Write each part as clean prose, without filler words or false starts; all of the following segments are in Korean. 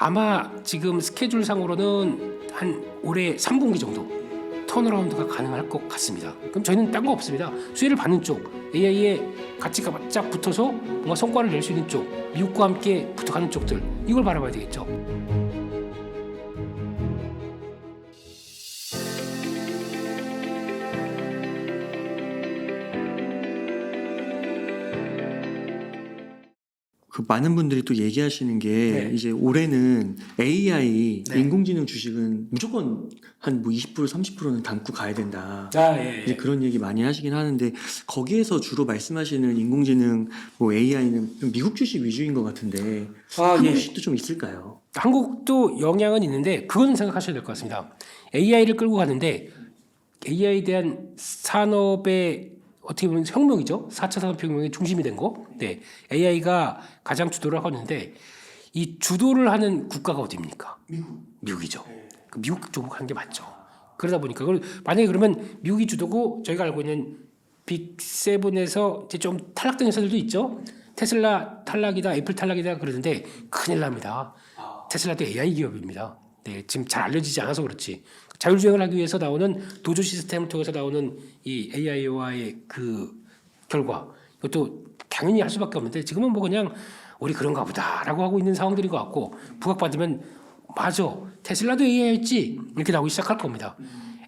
아마 지금 스케줄상으로는 한 올해 3분기 정도 턴어라운드가 가능할 것 같습니다. 그럼 저희는 딴 거 없습니다. 수혜를 받는 쪽, AI에 같이 바짝 붙어서 뭔가 성과를 낼 수 있는 쪽, 미국과 함께 붙어가는 쪽들, 이걸 바라봐야 되겠죠. 그 많은 분들이 또 얘기하시는 게 네. 이제 올해는 AI 네. 인공지능 주식은 무조건 한 뭐 20% 30%는 담고 가야 된다. 예. 이제 그런 얘기 많이 하시긴 하는데 거기에서 주로 말씀하시는 인공지능 뭐 AI는 좀 미국 주식 위주인 것 같은데 한국 예. 주식도 좀 있을까요? 한국도 영향은 있는데 그거는 생각하셔야 될 것 같습니다. AI를 끌고 가는데 AI에 대한 산업의 어떻게 보면 혁명이죠. 4차 산업혁명의 중심이 된 거. 네, AI가 가장 주도를 하는데 이 주도를 하는 국가가 어디입니까? 미국이죠. 그 미국 쪽으로 가는 게 맞죠. 그러다 보니까 그걸 만약에 그러면 미국이 주도고 저희가 알고 있는 빅7에서 이제 좀 탈락된 회사들도 있죠. 테슬라 탈락이다, 애플 탈락이다 그러는데 큰일 납니다. 테슬라도 AI 기업입니다. 네, 지금 잘 알려지지 않아서 그렇지. 자율주행을 하기 위해서 나오는 도조 시스템을 통해서 나오는 이 AI와의 그 결과 이것도 당연히 할 수밖에 없는데 지금은 뭐 그냥 우리 그런가 보다라고 하고 있는 상황들인 것 같고 부각받으면 맞아 테슬라도 AI였지 이렇게 나오기 시작할 겁니다.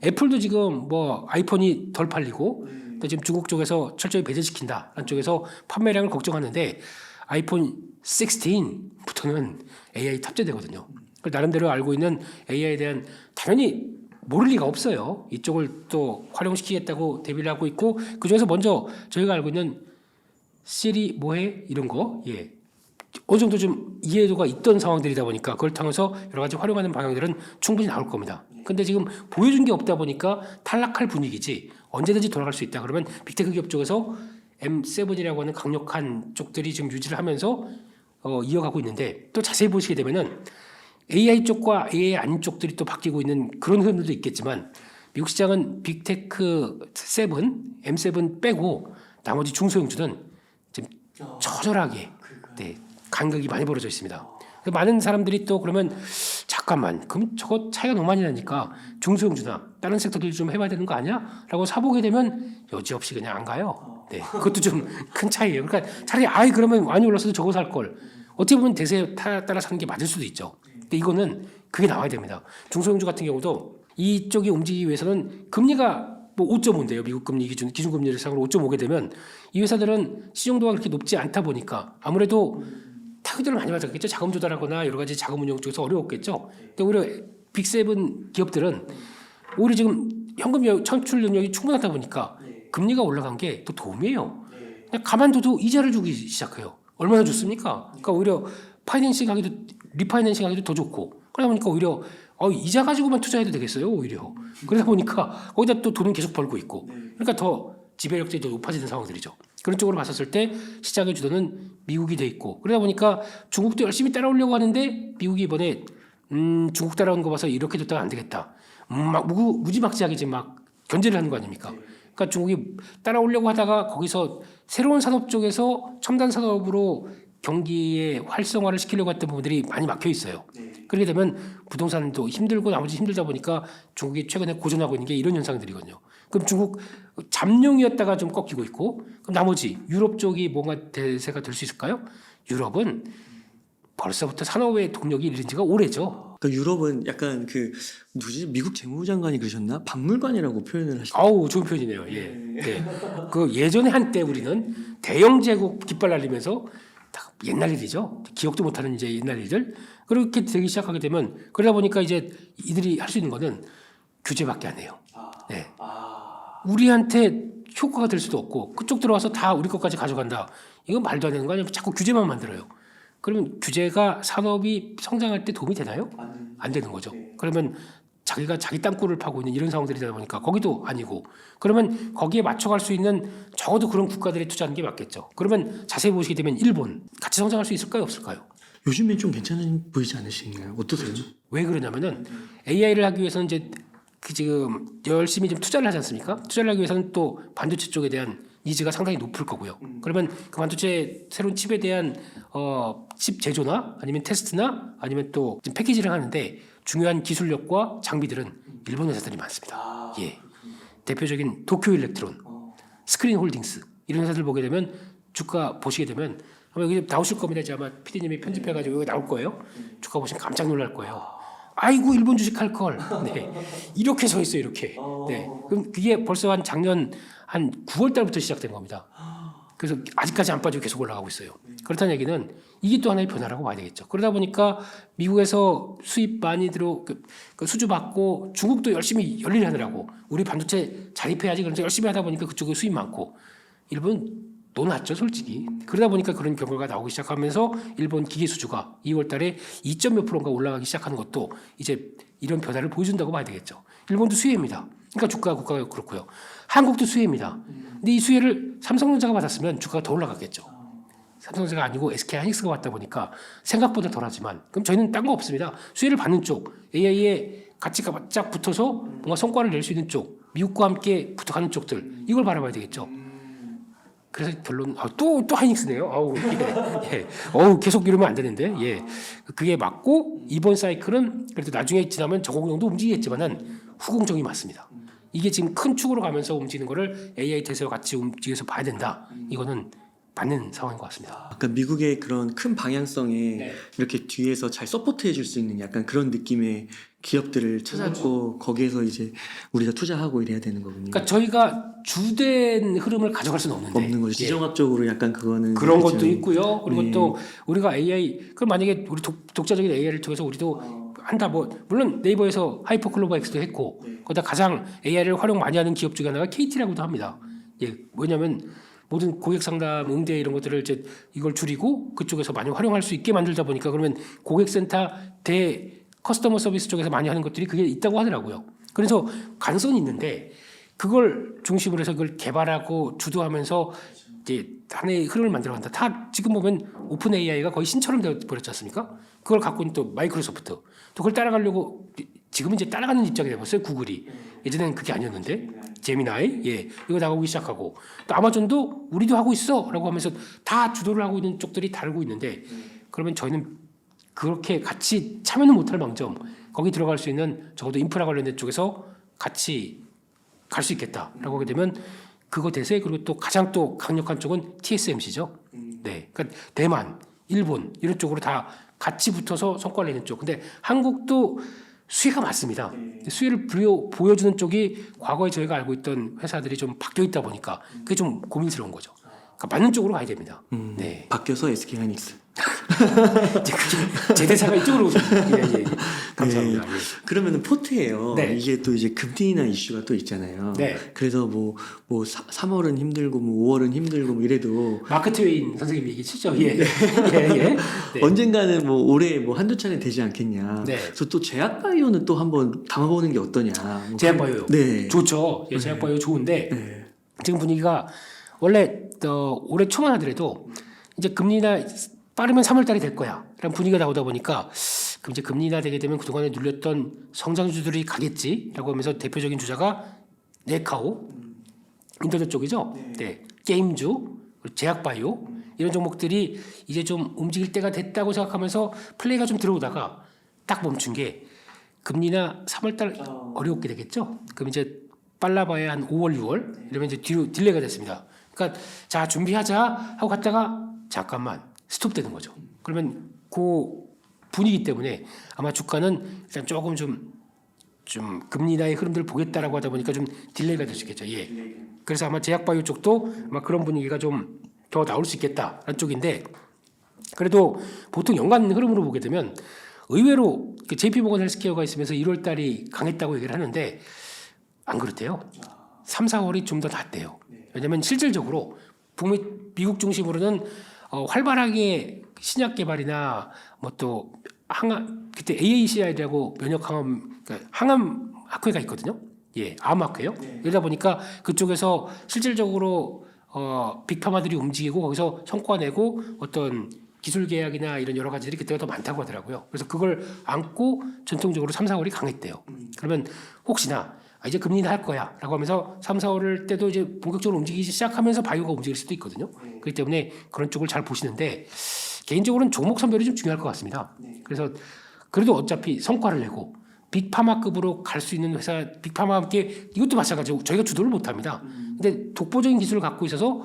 애플도 지금 뭐 아이폰이 덜 팔리고 또 지금 중국 쪽에서 철저히 배제시킨다 라는 쪽에서 판매량을 걱정하는데 아이폰 16부터는 AI 탑재되거든요. 나름대로 알고 있는 AI에 대한 당연히 모를 리가 없어요. 이쪽을 또 활용시키겠다고 대비를 하고 있고 그중에서 먼저 저희가 알고 있는 시리 뭐해 이런 거 어느 정도 좀 이해도가 있던 상황들이다 보니까 그걸 통해서 여러 가지 활용하는 방향들은 충분히 나올 겁니다. 근데 지금 보여준 게 없다 보니까 탈락할 분위기지 언제든지 돌아갈 수 있다. 그러면 빅테크 기업 쪽에서 M7이라고 하는 강력한 쪽들이 지금 유지를 하면서 이어가고 있는데 또 자세히 보시게 되면은 AI 쪽과 AI 아닌 쪽들이 또 바뀌고 있는 그런 흐름들도 있겠지만 미국 시장은 빅테크 7, M7 빼고 나머지 중소형주는 지금 처절하게 간격이 많이 벌어져 있습니다. 많은 사람들이 또 그러면 잠깐만 그럼 저거 차이가 너무 많이 나니까 중소형주나 다른 섹터들 좀 해봐야 되는 거 아니야? 라고 사보게 되면 여지없이 그냥 안 가요. 네, 그것도 좀 큰 차이예요. 그러니까 차라리 그러면 많이 올랐어도 저거 살 걸. 어떻게 보면 대세에 따라 사는 게 맞을 수도 있죠. 근데 이거는 그게 나와야 됩니다. 중소형주 같은 경우도 이쪽이 움직이기 위해서는 금리가 뭐 5.5인데요. 미국 금리 기준금리를 상으로 5.5게 되면 이 회사들은 시정도가 그렇게 높지 않다 보니까 아무래도 타격들을 많이 받았겠죠. 자금 조달하거나 여러 가지 자금 운용 쪽에서 어려웠겠죠. 근데 오히려 빅7 기업들은 오히려 지금 현금 창출 능력이 충분하다 보니까 금리가 올라간 게 또 도움이에요. 그냥 가만둬도 이자를 주기 시작해요. 얼마나 좋습니까? 그러니까 오히려 리파이낸싱 하기도 더 좋고 그러다 보니까 오히려 이자 가지고만 투자해도 되겠어요. 오히려 그러다 보니까 거기다 또 돈은 계속 벌고 있고 그러니까 더 지배력들이 더 높아지는 상황들이죠. 그런 쪽으로 봤었을 때 시장의 주도는 미국이 돼 있고 그러다 보니까 중국도 열심히 따라오려고 하는데 미국이 이번에 중국 따라오는 거 봐서 이렇게 뒀다가 안 되겠다. 막 무지막지하게 지금 막 견제를 하는 거 아닙니까? 그러니까 중국이 따라오려고 하다가 거기서 새로운 산업 쪽에서 첨단 산업으로 경기의 활성화를 시키려고 했던 부분들이 많이 막혀 있어요. 그렇게 되면 부동산도 힘들고 나머지 힘들다 보니까 중국이 최근에 고전하고 있는 게 이런 현상들이거든요. 그럼 중국 잠룡이었다가 좀 꺾이고 있고 그럼 나머지 유럽 쪽이 뭔가 대세가 될 수 있을까요? 유럽은 벌써부터 산업의 동력이 이른 지가 오래죠. 그러니까 유럽은 약간 미국 재무장관이 그러셨나? 박물관이라고 표현을 하시죠. 아우 좋은 표현이네요. 네. 그 예전에 한때 우리는 대영 제국 깃발 날리면서 옛날 일이죠. 기억도 못하는 이제 옛날 일들 그렇게 되기 시작하게 되면 그러다 보니까 이제 이들이 할 수 있는 거는 규제밖에 안 해요. 네. 우리한테 효과가 될 수도 없고 그쪽 들어와서 다 우리 것까지 가져간다. 이건 말도 안 되는 거 아니에요. 자꾸 규제만 만들어요. 그러면 규제가 산업이 성장할 때 도움이 되나요? 안 되는 거죠. 그러면 자기가 자기 땅굴을 파고 있는 이런 상황들이다 보니까 거기도 아니고 그러면 거기에 맞춰갈 수 있는 적어도 그런 국가들이 투자하는 게 맞겠죠. 그러면 자세히 보시게 되면 일본 같이 성장할 수 있을까요? 없을까요? 요즘엔 좀 괜찮아 보이지 않으시나요? 어떠세요? 왜 그러냐면은 AI를 하기 위해서는 이제 지금 열심히 좀 투자를 하지 않습니까? 투자를 하기 위해서는 또 반도체 쪽에 대한 니즈가 상당히 높을 거고요. 그러면 그 반도체 새로운 칩에 대한 칩 제조나 아니면 테스트나 아니면 또 지금 패키지를 하는데 중요한 기술력과 장비들은 일본 회사들이 많습니다. 예. 대표적인 도쿄 일렉트론, 스크린 홀딩스 이런 회사들 보게 되면 주가 보시게 되면 아마 여기 나오실 겁니다. 이제 아마 PD님이 편집해가지고 여기 나올 거예요. 주가 보시면 깜짝 놀랄 거예요. 아이고 일본 주식 할 걸. 네. 이렇게 서 있어요. 이렇게. 네. 그럼 그게 벌써 한 작년 한 9월 달부터 시작된 겁니다. 그래서 아직까지 안 빠지고 계속 올라가고 있어요. 그렇다는 얘기는 이게 또 하나의 변화라고 봐야 되겠죠. 그러다 보니까 미국에서 수입 많이 그 수주 받고 중국도 열심히 열일을 하느라고 우리 반도체 자립해야지 그래서 열심히 하다 보니까 그쪽에 수입 많고 일본 논았죠 솔직히. 그러다 보니까 그런 결과가 나오기 시작하면서 일본 기계 수주가 2월 달에 2몇 %인가 올라가기 시작하는 것도 이제 이런 변화를 보여준다고 봐야 되겠죠. 일본도 수혜입니다. 그러니까 주가 국가가 그렇고요. 한국도 수혜입니다. 근데 이 수혜를 삼성전자가 받았으면 주가가 더 올라갔겠죠. 삼성전자가 아니고 SK하이닉스가 받다 보니까 생각보다 덜하지만 그럼 저희는 딴 거 없습니다. 수혜를 받는 쪽 AI에 같이 쫙 붙어서 뭔가 성과를 낼 수 있는 쪽 미국과 함께 붙어가는 쪽들 이걸 바라봐야 되겠죠. 그래서 결론 또 하이닉스네요. 예. 계속 이러면 안 되는데 예. 그게 맞고 이번 사이클은 그래도 나중에 지나면 저공정도 움직이겠지만은 후공정이 맞습니다. 이게 지금 큰 축으로 가면서 움직이는 거를 AI 태세와 같이 움직여서 봐야 된다. 이거는 맞는 상황인 것 같습니다. 아까 미국의 그런 큰 방향성에 네. 이렇게 뒤에서 잘 서포트해 줄 수 있는 약간 그런 느낌의 기업들을 찾았고 거기에서 이제 우리가 투자하고 이래야 되는 거군요. 그러니까 저희가 주된 흐름을 가져갈 수는 없는데 없는 거죠. 지정학적으로 약간 그거는 그런 그렇죠. 것도 있고요. 그리고 네. 또 우리가 AI 그럼 만약에 우리 독자적인 AI를 통해서 우리도 한다 뭐 물론 네이버에서 하이퍼클로버 X도 했고 거기다 가장 AI를 활용 많이 하는 기업 중에 하나가 KT라고도 합니다. 예, 뭐냐면 모든 고객 상담 응대 이런 것들을 이제 이걸 줄이고 그쪽에서 많이 활용할 수 있게 만들다 보니까 그러면 고객센터 대 커스터머 서비스 쪽에서 많이 하는 것들이 그게 있다고 하더라고요. 그래서 가능성이 있는데 그걸 중심으로 해서 그걸 개발하고 주도하면서 이제 하나의 흐름을 만들어간다. 다 지금 보면 오픈 AI가 거의 신처럼 되어 버렸지 않습니까? 그걸 갖고 있는 또 마이크로소프트 또 그걸 따라가려고 지금은 이제 따라가는 입장이 되었어요. 구글이 예전에는 그게 아니었는데 제미나이 예 이거 나가기 시작하고 또 아마존도 우리도 하고 있어라고 하면서 다 주도를 하고 있는 쪽들이 다르고 있는데 그러면 저희는 그렇게 같이 참여는 못할 망정 거기 들어갈 수 있는 적어도 인프라 관련된 쪽에서 같이 갈 수 있겠다라고 하게 되면 그거 대세 그리고 또 가장 또 강력한 쪽은 TSMC죠. 네, 그러니까 대만, 일본 이런 쪽으로 다 같이 붙어서 성과를 내는 쪽. 근데 한국도 수혜가 맞습니다. 수혜를 보여주는 쪽이 과거에 저희가 알고 있던 회사들이 좀 바뀌어 있다 보니까 그게 좀 고민스러운 거죠. 그러니까 맞는 쪽으로 가야 됩니다. 네. 바뀌어서 SK하이닉스. 이제 그게 제 대사가 이쪽으로 오십니다. 예. 감사합니다. 예. 그러면은 포트예요. 네. 이게 또 이제 금리 인하 이슈가 또 있잖아요. 네. 그래서 뭐 3월은 힘들고 뭐 5월은 힘들고 뭐 이래도 마크 트웨인 선생님 얘기치죠. 예. 네. 언젠가는 뭐 올해 뭐 한두 차례 되지 않겠냐. 네. 그래서 또 제약바이오는 또 한번 담아보는 게 어떠냐. 뭐 제약바이오 네. 좋죠. 예, 제약바이오 좋은데 네. 지금 분위기가 원래 올해 초만 하더라도 이제 금리 인하 빠르면 3월 달이 될 거야. 라는 분위기가 나오다 보니까 그럼 이제 금리 인하 되게 되면 그동안에 눌렸던 성장주들이 가겠지라고 하면서 대표적인 주자가 네카오 인터넷 쪽이죠. 네. 게임주, 제약바이오 이런 종목들이 이제 좀 움직일 때가 됐다고 생각하면서 플레이가 좀 들어오다가 딱 멈춘 게 금리 인하 3월 달 어렵게 되겠죠. 그럼 이제 빨라봐야 한 5월, 6월 이러면 이제 뒤로 딜레이가 됐습니다. 그러니까 자 준비하자 하고 갔다가 잠깐만 스톱되는 거죠. 그러면 그 분위기 때문에 아마 주가는 일단 조금 좀 금리 인하의 흐름들을 보겠다라고 하다 보니까 좀 딜레이가 될 수 있겠죠. 예. 그래서 아마 제약바이오 쪽도 아마 그런 분위기가 좀 더 나올 수 있겠다라는 쪽인데 그래도 보통 연간 흐름으로 보게 되면 의외로 JP모건 헬스케어가 있으면서 1월 달이 강했다고 얘기를 하는데 안 그렇대요. 3, 4월이 좀 더 낫대요. 왜냐하면 실질적으로 북미 미국 중심으로는 활발하게 신약 개발이나 뭐 또 항암 그때 AACI라고 면역 항암 그러니까 항암 학회가 있거든요. 예, 암 학회요. 이러다 보니까 그쪽에서 실질적으로 빅파마들이 움직이고 거기서 성과 내고 어떤 기술 계약이나 이런 여러 가지들이 그때가 더 많다고 하더라고요. 그래서 그걸 안고 전통적으로 3, 4월이 강했대요. 그러면 혹시나 이제 금리는 할 거야라고 하면서 3, 4월 때도 이제 본격적으로 움직이기 시작하면서 바이오가 움직일 수도 있거든요. 그렇기 때문에 그런 쪽을 잘 보시는데 개인적으로는 종목 선별이 좀 중요할 것 같습니다. 그래서 그래도 어차피 성과를 내고 빅파마급으로 갈 수 있는 회사, 빅파마와 함께 이것도 마찬가지고 저희가 주도를 못합니다. 근데 독보적인 기술을 갖고 있어서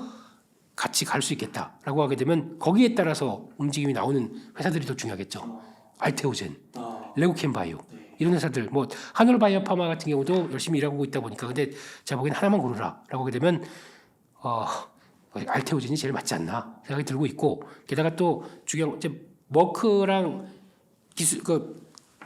같이 갈 수 있겠다라고 하게 되면 거기에 따라서 움직임이 나오는 회사들이 더 중요하겠죠. 알테오젠, 레고캠바이오 이런 회사들, 뭐 한올바이오파마 같은 경우도 열심히 일하고 있다 보니까 근데 제가 보기엔 하나만 고르라라고 하게 되면 알테오젠이 제일 맞지 않나 생각이 들고 있고 게다가 또 주경 이제 머크랑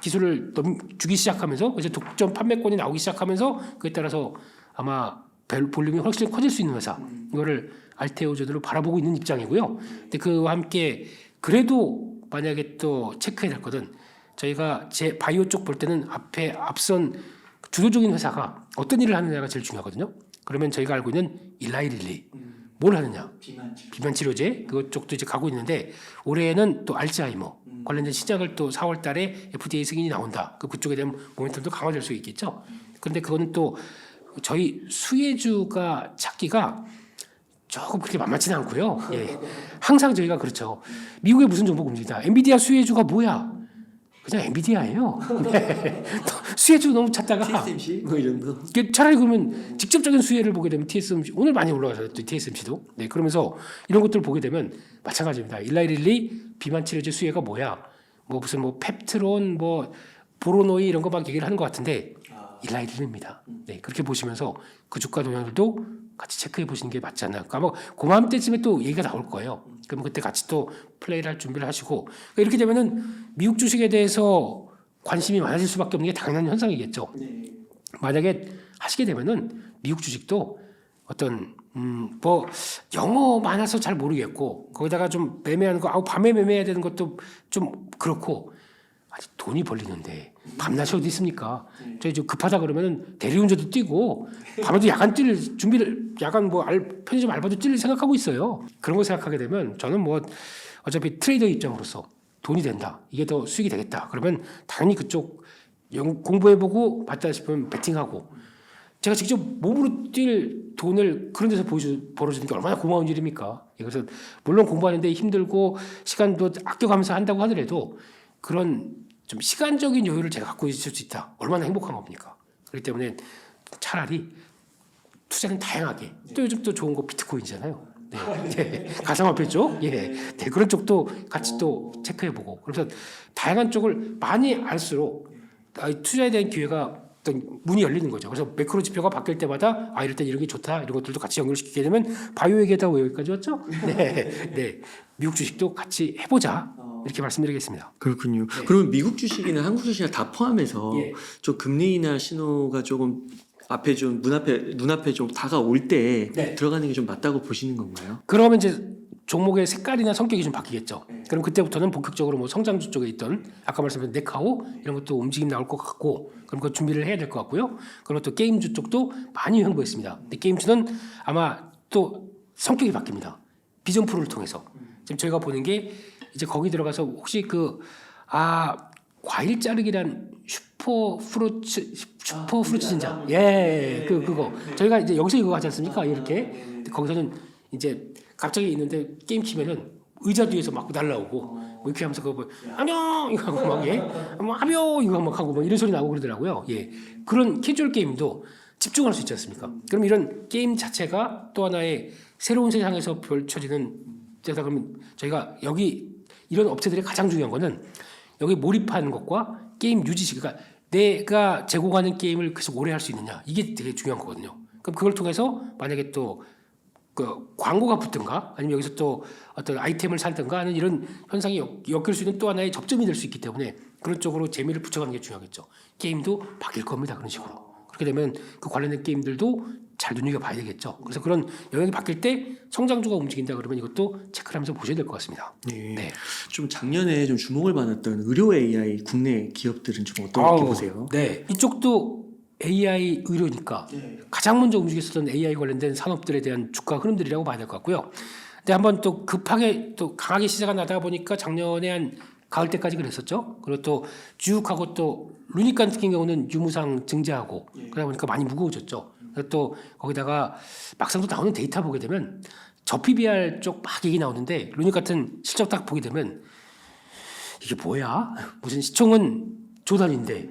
기술을 주기 시작하면서 이제 독점 판매권이 나오기 시작하면서 그에 따라서 아마 볼륨이 훨씬 커질 수 있는 회사 이거를 알테오젠으로 바라보고 있는 입장이고요. 근데 그와 함께 그래도 만약에 또 체크해야 될 것은 저희가 제 바이오 쪽 볼 때는 앞선 주도적인 회사가 어떤 일을 하느냐가 제일 중요하거든요. 그러면 저희가 알고 있는 일라이릴리 뭘 하느냐? 비만 치료제 그것 쪽도 이제 가고 있는데 올해는 또 알츠하이머 관련된 시작을 또 4월 달에 FDA 승인이 나온다. 그쪽에 대한 모멘텀도 강화될 수 있겠죠. 그런데 그거는 또 저희 수혜주가 찾기가 조금 그렇게 만만치는 않고요. 예. 항상 저희가 그렇죠. 미국의 무슨 정보가 움직이다. 엔비디아 수혜주가 뭐야? 그냥 엔비디아예요. 네. 수혜주 너무 찾다가 TSMC 뭐 이런 거. 차라리 그러면 직접적인 수혜를 보게 되면 TSMC 오늘 많이 올라가서 또 TSMC도 네 그러면서 이런 것들을 보게 되면 마찬가지입니다. 일라이릴리 비만 치료제 수혜가 뭐야? 뭐 무슨 뭐 펩트론 뭐 보로노이 이런 거 막 얘기를 하는 것 같은데 일라이릴리입니다. 네 그렇게 보시면서 그 주가 동향들도 같이 체크해 보시는 게 맞지 않나. 아마 고맘때쯤에 또 얘기가 나올 거예요. 그럼 그때 같이 또 플레이를 할 준비를 하시고 그러니까 이렇게 되면은 미국 주식에 대해서 관심이 많아질 수밖에 없는 게 당연한 현상이겠죠. 만약에 하시게 되면은 미국 주식도 어떤 뭐 영어 많아서 잘 모르겠고 거기다가 좀 매매하는 거 밤에 매매해야 되는 것도 좀 그렇고 아니 돈이 벌리는데 밤낮이 어디 있습니까? 저희 좀 급하다 그러면은 대리운전도 뛰고 밤에도 야간 뛸 준비를 야간 뭐 편의점 알바도 뛸 생각하고 있어요. 그런 거 생각하게 되면 저는 뭐 어차피 트레이더 입장으로서 돈이 된다. 이게 더 수익이 되겠다. 그러면 당연히 그쪽 공부해보고 맞다 싶으면 베팅하고 제가 직접 몸으로 뛸 돈을 그런 데서 벌어주는 게 얼마나 고마운 일입니까? 그래서 물론 공부하는데 힘들고 시간도 아껴가면서 한다고 하더라도 그런 좀 시간적인 여유를 제가 갖고 있을 수 있다. 얼마나 행복한 겁니까? 그렇기 때문에 차라리 투자는 다양하게 또 요즘 또 좋은 거 비트코인이잖아요. 네. 네. 가상화폐 쪽, 예, 네. 그런 쪽도 같이 또 체크해보고 그래서 다양한 쪽을 많이 알수록 투자에 대한 기회가 어떤 문이 열리는 거죠. 그래서 매크로 지표가 바뀔 때마다 이럴 때 이런 게 좋다 이런 것들도 같이 연결시키게 되면 바이오 얘기다 왜 여기까지 왔죠? 네, 네. 미국 주식도 같이 해보자. 이렇게 말씀드리겠습니다. 그렇군요. 그러면 미국 주식이나 한국 주식이나 다 포함해서 좀 금리 인하 신호가 조금 앞에 좀 눈앞에 좀 다가올 때 들어가는 게 좀 맞다고 보시는 건가요? 그러면 이제 종목의 색깔이나 성격이 좀 바뀌겠죠. 그럼 그때부터는 본격적으로 뭐 성장주 쪽에 있던 아까 말씀드린 네카오 이런 것도 움직임 나올 것 같고 그럼 그 준비를 해야 될 것 같고요. 그리고 또 게임주 쪽도 많이 홍보했습니다. 근데 게임주는 아마 또 성격이 바뀝니다. 비전 프로를 통해서 지금 저희가 보는 게 이제 거기 들어가서 혹시 과일 자르기란 슈퍼 프루츠 진짜 그거 저희가 이제 여기서 이거 하지 않습니까? 이렇게 거기서는 이제 갑자기 있는데 게임 키면은 의자 뒤에서 막 날라오고 뭐 이렇게 하면서 그거 뭐 안녕 이거 하고 막 뭐 아뇨 이거 막 하고 막 이런 소리 나오고 그러더라고요. 그런 캐주얼 게임도 집중할 수 있지 않습니까? 그럼 이런 게임 자체가 또 하나의 새로운 세상에서 펼쳐지는 데다 그러면 저희가 여기 이런 업체들의 가장 중요한 거는 여기 몰입하는 것과 게임 유지식 그러니까 내가 제공하는 게임을 계속 오래 할 수 있느냐 이게 되게 중요한 거거든요. 그럼 그걸 통해서 만약에 또 그 광고가 붙든가 아니면 여기서 또 어떤 아이템을 살든가 하는 이런 현상이 엮일 수 있는 또 하나의 접점이 될 수 있기 때문에 그런 쪽으로 재미를 붙여가는 게 중요하겠죠. 게임도 바뀔 겁니다. 그런 식으로. 그렇게 되면 그 관련된 게임들도 잘 눈여겨봐야 되겠죠. 그래서 그런 영역이 바뀔 때 성장주가 움직인다 그러면 이것도 체크를 하면서 보셔야 될 것 같습니다. 네. 좀 작년에 좀 주목을 받았던 의료 AI 국내 기업들은 좀 어떻게 보세요? 네. 이쪽도 AI 의료니까 가장 먼저 움직였었던 AI 관련된 산업들에 대한 주가 흐름들이라고 봐야 될 것 같고요. 근데 한번 또 급하게 또 강하게 시세가 나다 보니까 작년에 한 가을 때까지 그랬었죠. 그리고 또 쭉 하고 또 루니칸 같은 경우는 유무상 증제하고 그러다 보니까 많이 무거워졌죠. 그리고 또 거기다가 막상 또 나오는 데이터 보게 되면 저 PBR 쪽 막 얘기 나오는데 루닉 같은 실적 딱 보게 되면 이게 뭐야? 무슨 시총은 조단인데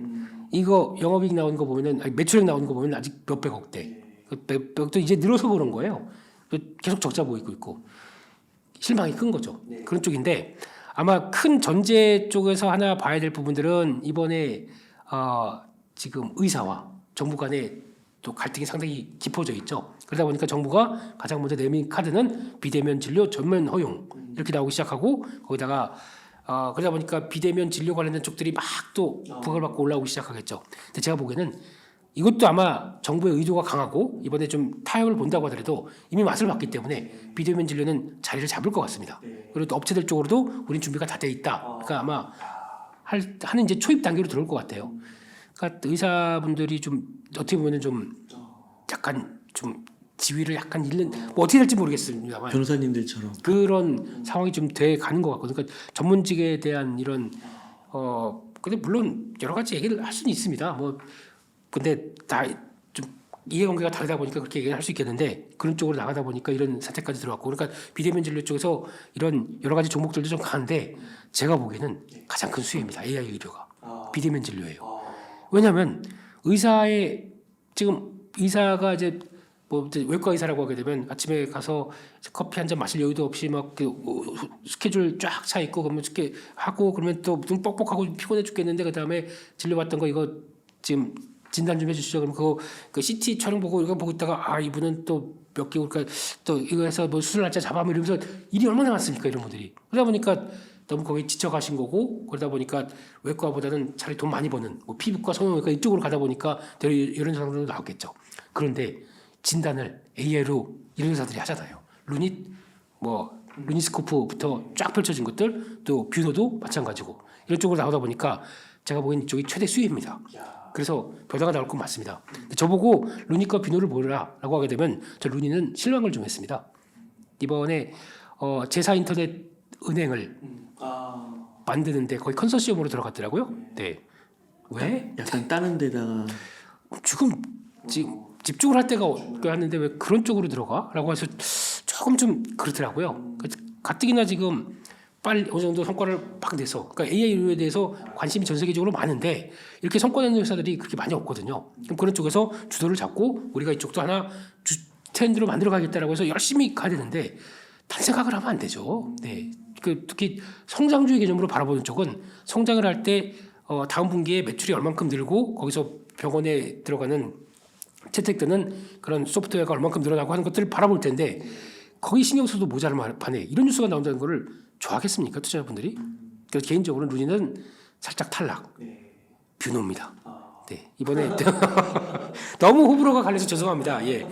이거 영업이익 나오는 거 보면은 아니, 매출액 나오는 거 보면 아직 몇백억대. 몇백억도 이제 늘어서 보는 거예요. 계속 적자 보이고 있고 실망이 큰 거죠. 그런 쪽인데 아마 큰 전제 쪽에서 하나 봐야 될 부분들은 이번에 지금 의사와 정부 간에 또 갈등이 상당히 깊어져 있죠. 그러다 보니까 정부가 가장 먼저 내민 카드는 비대면 진료 전면 허용 이렇게 나오기 시작하고 거기다가 그러다 보니까 비대면 진료 관련된 쪽들이 막 또 부각을 받고 올라오기 시작하겠죠. 근데 제가 보기에는 이것도 아마 정부의 의도가 강하고 이번에 좀 타협을 본다고 하더라도 이미 맛을 봤기 때문에 비대면 진료는 자리를 잡을 것 같습니다. 그리고 또 업체들 쪽으로도 우린 준비가 다 돼 있다. 그러니까 아마 하는 이제 초입 단계로 들어올 것 같아요. 그러니까 의사분들이 좀 어떻게 보면은 좀 약간 좀 지위를 약간 잃는 뭐 어떻게 될지 모르겠습니다만 변호사님들처럼 그런 상황이 좀 돼 가는 것 같거든요. 그러니까 전문직에 대한 이런 근데 물론 여러 가지 얘기를 할 수는 있습니다. 뭐 근데 다 좀 이해관계가 다르다 보니까 그렇게 얘기를 할 수 있겠는데 그런 쪽으로 나가다 보니까 이런 사태까지 들어왔고 그러니까 비대면 진료 쪽에서 이런 여러 가지 종목들도 좀 강한데 제가 보기에는 가장 큰 수혜입니다. AI 의료가 비대면 진료예요. 왜냐하면 의사의 지금 의사가 이제 뭐 이제 외과 의사라고 하게 되면 아침에 가서 커피 한 잔 마실 여유도 없이 막 스케줄 쫙 차 있고 그러면 이렇게 하고 그러면 또 눈 뻑뻑하고 피곤해 죽겠는데 그 다음에 진료받던 거 이거 지금 진단 좀 해주시죠. 그럼 그 CT 촬영 보고 이거 보고 있다가 이분은 또 몇 개월 그러니까 또 이거 해서 뭐 수술 날짜 잡아 이러면서 일이 얼마나 많습니까 이런 분들이. 그러다 보니까 너무 거기에 지쳐가신 거고 그러다 보니까 외과보다는 차라리 돈 많이 버는 뭐 피부과, 성형외과 이쪽으로 가다 보니까 이런 상황도 나왔겠죠. 그런데 진단을 AI로 이런 회사들이 하잖아요. 루닛 뭐 루니스코프부터 쫙 펼쳐진 것들 또 뷰노도 마찬가지고 이런 쪽으로 나오다 보니까 제가 보기엔 이쪽이 최대 수혜입니다. 그래서 변화가 나올 건 맞습니다. 저보고 루닛과 뷰노를 보라라고 하게 되면 저 루닛은 실망을 좀 했습니다. 이번에 제사 인터넷 은행을 만드는데 거의 컨소시엄으로 들어갔더라고요. 네. 왜? 약간 다른 데다가 지금 집중을 할 때가 왔는데 왜 그런 쪽으로 들어가?라고 해서 조금 좀 그렇더라고요. 가뜩이나 지금 빨리 어느 정도 성과를 막 내서 그러니까 AI 의료에 대해서 관심이 전 세계적으로 많은데 이렇게 성과 내는 회사들이 그렇게 많이 없거든요. 그럼 그런 쪽에서 주도를 잡고 우리가 이쪽도 하나 트렌드로 만들어 가겠다라고 해서 열심히 가야 되는데 딴 생각을 하면 안 되죠. 네. 특히 성장주의 개념으로 바라보는 쪽은 성장을 할 때 다음 분기에 매출이 얼만큼 늘고 거기서 병원에 들어가는 채택되는 그런 소프트웨어가 얼만큼 늘어나고 하는 것들을 바라볼 텐데 거기 신경 써도 모자랄 판에 이런 뉴스가 나온다는 거를 좋아하겠습니까 투자자분들이? 그래서 개인적으로 루니는 살짝 탈락. 뷰노입니다. 네, 이번에 너무 호불호가 갈려서 죄송합니다. 예,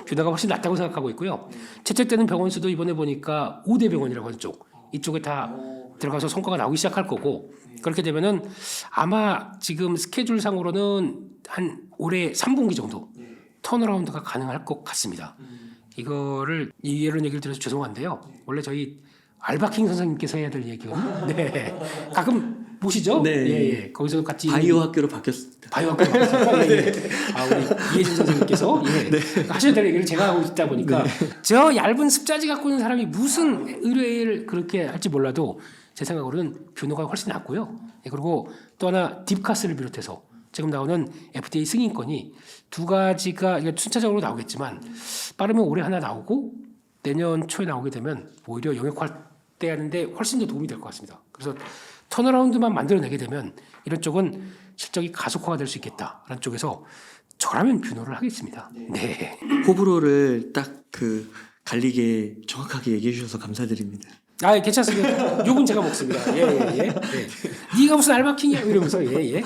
뷰노가 훨씬 낫다고 생각하고 있고요. 채택되는 병원 수도 이번에 보니까 5대 병원이라고 하는 쪽 이쪽에 다 들어가서 성과가 나오기 시작할 거고 그렇게 되면은 아마 지금 스케줄 상으로는 한 올해 3분기 정도 턴어라운드가 가능할 것 같습니다. 이거를 이런 얘기를 들어서 죄송한데요. 원래 저희 알바킹 선생님께서 해야 될 얘기거든요. 네, 가끔 보시죠? 네. 예. 거기서 같이 바이오 학교로 바뀌었습니다. 바이오 학교 예. 우리 이혜진 선생님께서 하셔야 될 얘기를 제가 하고 있다 보니까 저 얇은 습자지 갖고 있는 사람이 무슨 의료를 그렇게 할지 몰라도 제 생각으로는 뷰노가 훨씬 낫고요. 그리고 또 하나 딥카스를 비롯해서 지금 나오는 FDA 승인권이 두 가지가 이게 순차적으로 나오겠지만 빠르면 올해 하나 나오고 내년 초에 나오게 되면 오히려 영역화되는데 훨씬 더 도움이 될 것 같습니다. 그래서 턴어라운드만 만들어내게 되면 이런 쪽은 실적이 가속화가 될 수 있겠다라는 쪽에서 저라면 뷰노를 하겠습니다. 네. 호불호를 딱 갈리게 정확하게 얘기해 주셔서 감사드립니다. 괜찮습니다. 욕은 제가 먹습니다. 예. 네가 무슨 알바킹이야 이러면서 예.